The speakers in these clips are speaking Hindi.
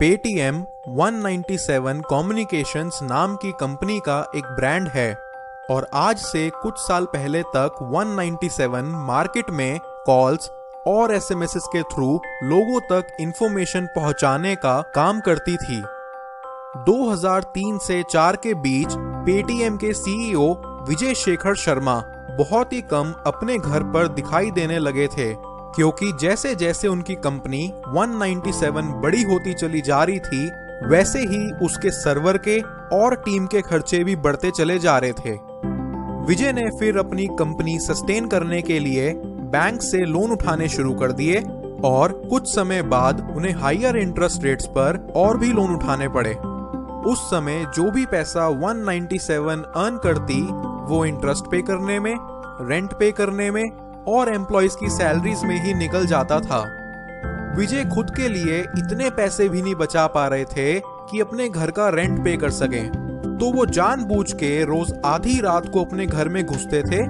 पेटीएम 197 कम्युनिकेशंस नाम की कंपनी का एक ब्रांड है और आज से कुछ साल पहले तक 197 मार्केट में कॉल्स और एसएमएस के थ्रू लोगों तक इंफॉर्मेशन पहुंचाने का काम करती थी। 2003 से 4 के बीच पेटीएम के सीईओ विजय शेखर शर्मा बहुत ही कम अपने घर पर दिखाई देने लगे थे, क्योंकि जैसे जैसे उनकी कंपनी 197 बड़ी होती चली जा रही थी, वैसे ही उसके सर्वर के और टीम के खर्चे भी बढ़ते चले जा रहे थे। विजय ने फिर अपनी कंपनी सस्टेन करने के लिए बैंक से लोन उठाने शुरू कर दिए और कुछ समय बाद उन्हें हायर इंटरेस्ट रेट्स पर और भी लोन उठाने पड़े। उस समय जो भी पैसा 197 अर्न करती वो इंटरेस्ट पे करने में, रेंट पे करने में और एम्प्लॉयज की सैलरीज में ही निकल जाता था। विजय खुद के लिए इतने पैसे भी नहीं बचा पा रहे थे कि अपने घर का रेंट पे कर सकें, तो वो जानबूझ के रोज आधी रात को अपने घर में घुसते थे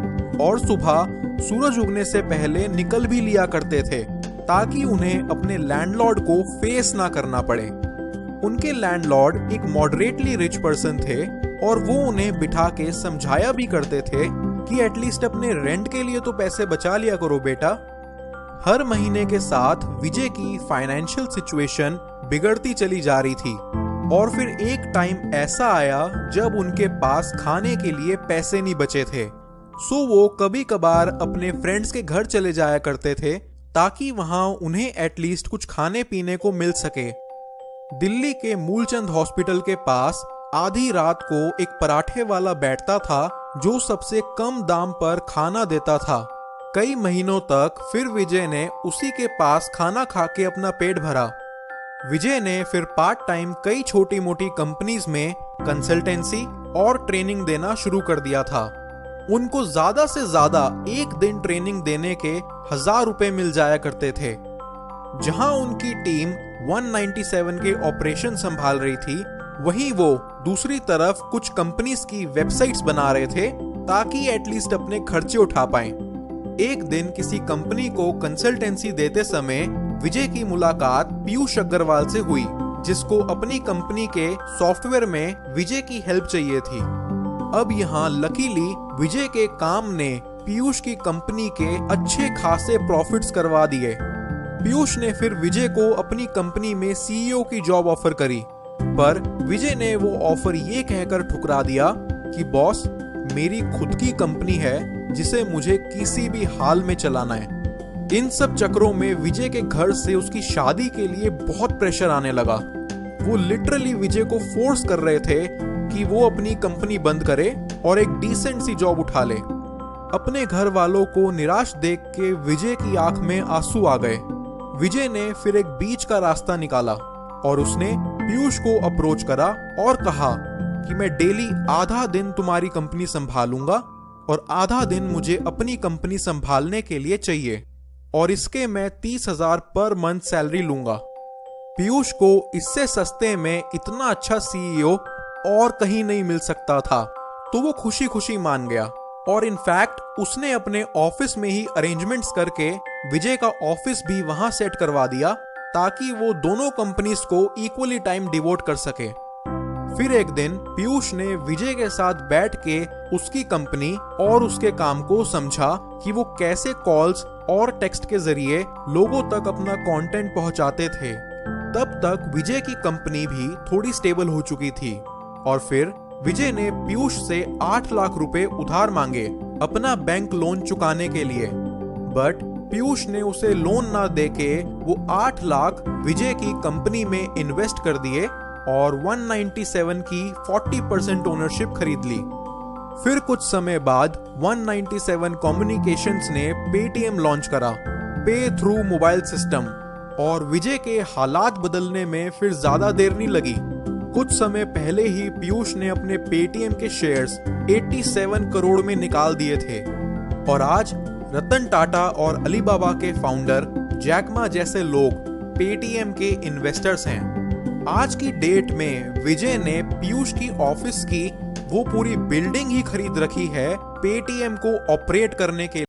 और सुबह सूरज उगने से पहले निकल भी लिया करते थे, ताकि उन्हें अपने लैंडलॉर्ड को फेस ना करना पड़े। उनके लैंडलॉर्ड एक मॉडरेटली रिच पर्सन थे और वो उन्हें बिठा के समझाया भी करते थे कि एटलीस्ट अपने रेंट के लिए तो पैसे बचा लिया करो बेटा। हर महीने के साथ विजय की फाइनेंशियल सिचुएशन बिगड़ती चली जा रही थी और फिर एक टाइम ऐसा आया जब उनके पास खाने के लिए पैसे नहीं बचे थे। सो वो कभी कभार अपने फ्रेंड्स के घर चले जाया करते थे ताकि वहां उन्हें एटलीस्ट कुछ खाने पीने को मिल सके। दिल्ली के मूलचंद हॉस्पिटल के पास आधी रात को एक पराठे वाला बैठता था जो सबसे कम दाम पर खाना देता था। कई महीनों तक फिर विजय ने उसी के पास खाना खा के अपना पेट भरा। विजय ने फिर पार्ट टाइम कई छोटी मोटी कंपनीज में कंसल्टेंसी और ट्रेनिंग देना शुरू कर दिया था। उनको ज्यादा से ज्यादा एक दिन ट्रेनिंग देने के 1000 रुपए मिल जाया करते थे। जहां उनकी टीम 197 के ऑपरेशन संभाल रही थी, वहीं वो दूसरी तरफ कुछ कंपनीज की वेबसाइट्स बना रहे थे ताकि एटलीस्ट अपने खर्चे उठा पाएं। एक दिन किसी कंपनी को कंसल्टेंसी देते समय विजय की मुलाकात पीयूष अग्रवाल से हुई, जिसको अपनी कंपनी के सॉफ्टवेयर में विजय की हेल्प चाहिए थी। अब यहाँ लकीली विजय के काम ने पीयूष की कंपनी के अच्छे खासे प्रॉफिट्स करवा दिए। पीयूष ने फिर विजय को अपनी कंपनी में सीईओ की जॉब ऑफर करी, पर विजय ने वो ऑफर ये कहकर ठुकरा दिया कि बॉस, मेरी खुद की कंपनी है जिसे मुझे किसी भी हाल में चलाना है। इन सब चक्रों में विजय के घर से उसकी शादी के लिए बहुत प्रेशर आने लगा। वो लिटरली विजय को फोर्स कर रहे थे कि वो अपनी कंपनी बंद करे और एक डिसेंट सी जॉब उठा ले। अपने घर वालों को निराश देख के विजय की आंख में आंसू आ गए। विजय ने फिर एक बीच का रास्ता निकाला और उसने पीयूष को अप्रोच करा और कहा कि मैं डेली आधा दिन तुम्हारी कंपनी संभालूंगा और आधा दिन मुझे अपनी कंपनी संभालने के लिए चाहिए और इसके मैं 30,000 पर मंथ सैलरी लूंगा। पीयूष को इससे सस्ते में इतना अच्छा सीईओ और कहीं नहीं मिल सकता था, तो वो खुशी खुशी मान गया और इनफैक्ट उसने अपने ऑफिस में ही अरेंजमेंट्स करके विजय का ऑफिस भी वहां सेट करवा दिया ताकि वो दोनों कंपनीज को इक्वली टाइम डिवोट कर सके। फिर एक दिन पीयूष ने विजय के साथ बैठ के उसकी कंपनी और उसके काम को समझा कि वो कैसे कॉल्स और टेक्स्ट के जरिए लोगों तक अपना कंटेंट पहुंचाते थे। तब तक विजय की कंपनी भी थोड़ी स्टेबल हो चुकी थी और फिर विजय ने पीयूष से 8 लाख रुपए उधार मांगे अपना बैंक लोन चुकाने के लिए, बट पीयूष ने उसे लोन ना देके वो 8 लाख विजय की कंपनी में इन्वेस्ट कर दिए और 197 की 40% ओनरशिप खरीद ली। फिर कुछ समय बाद 197 कम्युनिकेशंस ने पेटीएम लॉन्च करा, पे थ्रू मोबाइल सिस्टम, और विजय के हालात बदलने में फिर ज्यादा देर नहीं लगी। कुछ समय पहले ही पीयूष ने अपने पेटीएम के शेयर्स 87 करोड़ में निकाल दिए थे और आज रतन टाटा और अलीबाबा के फाउंडर जैक मा जैसे लोग पेटीएम के इन्वेस्टर्स हैं। आज की डेट में विजय ने पीयूष की ऑफिस की वो पूरी बिल्डिंग ही खरीद रखी है पेटीएम को ऑपरेट करने के